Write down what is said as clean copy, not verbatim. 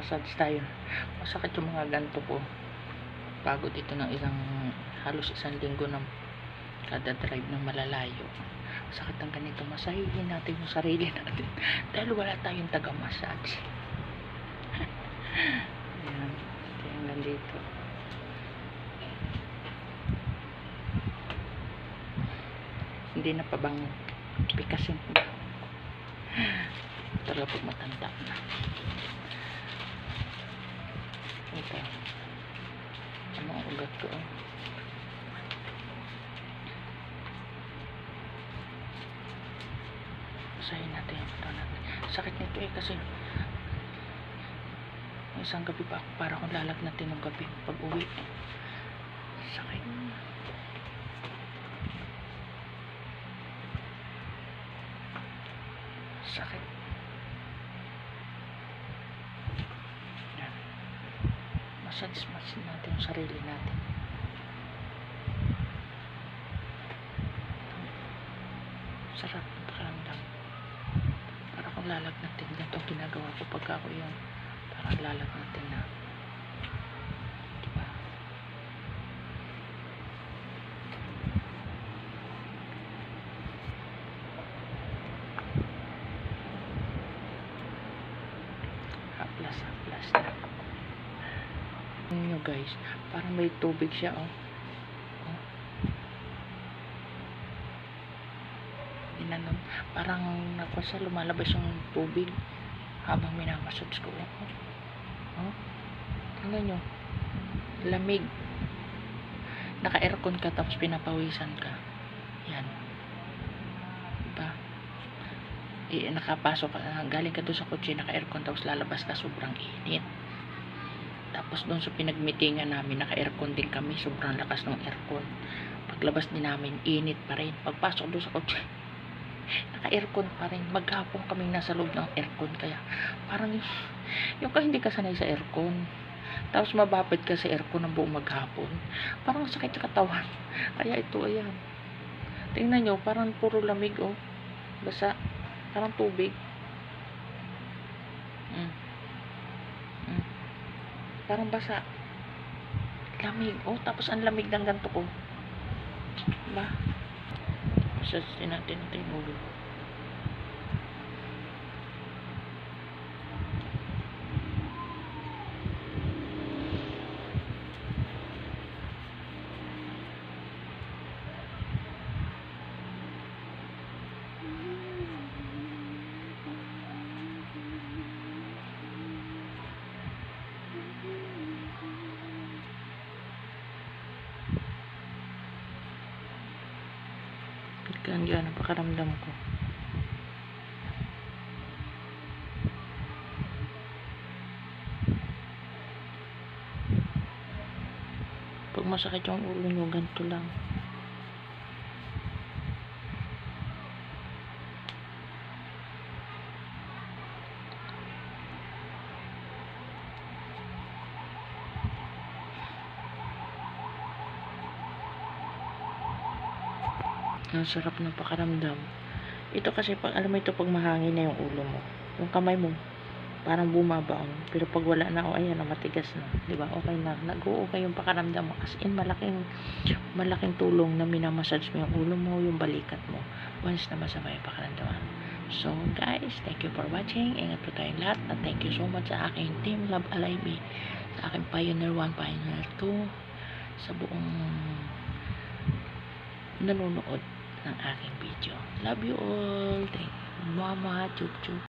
massage tayo. Masakit yung mga ganto ko. Pagod ito ng halos isang linggo ng kada drive ng malalayo. Sakit ang ganito. Masahihin natin yung sarili natin. Dahil wala tayong taga-massage. Ayan. Ito yung nandito. Hindi na pa bang pikasin. Talaga pag matanda na. Ito. Ano ang ugat ko? Basahin natin yung ito natin. Sakit nito kasi isang gabi pa ako para kung lalagnatin ng gabi pag uwi. Sakit. Sakit. Yan. Massage natin yung sarili natin. Sarap ng pakiramdam. Para kung lalagnatin. Ganito ang ginagawa ko pag ako yung parang lalagnatin na. Diba? Haplas na. Nyo guys, parang may tubig siya Inanon, parang napasa lumalabas yung tubig habang minamassage ko. Tingnan nyo, lamig. Naka-aircon ka tapos pinapawisan ka. Yan. Diba? Nakapasok ka, galing ka doon sa kotse, naka-aircon tapos lalabas ka, sobrang init. Tapos doon sa pinagmitingan namin, naka-aircon din kami, sobrang lakas ng aircon. Paglabas din namin, init pa rin. Pagpasok doon sa kotse, naka-aircon pa rin. Maghapon kaming nasa loob ng aircon, kaya parang yung hindi ka sanay sa aircon, tapos mababad ka sa aircon ng buong maghapon, parang sakit sa katawan. Kaya ito, ayan, tingnan nyo, parang puro lamig basa, parang tubig. Parang basa, lamig. Tapos ang lamig ng ganito ko. Diba? Massage natin ito yung ulo. Ganyan ang pakaramdam ko. Pag masakit yung ulo nyo, ganito lang. Ang sarap ng pakaramdam. Ito kasi, alam mo ito, pag mahangin na yung ulo mo, yung kamay mo, parang bumabaon. Pero pag wala na, ayan na, matigas na. Diba? Okay na. Nag-o-okay yung pakaramdam mo. As in, malaking tulong na minamassage mo yung ulo mo, yung balikat mo. Once na masama yung pakaramdam. So, guys, thank you for watching. Ingat po tayong lahat. And thank you so much sa aking Team Love Alive Me. Sa aking Pioneer 1, Pioneer 2. Sa buong nanonood ng aking video. Love you all. Thank you. Mama, chup chup.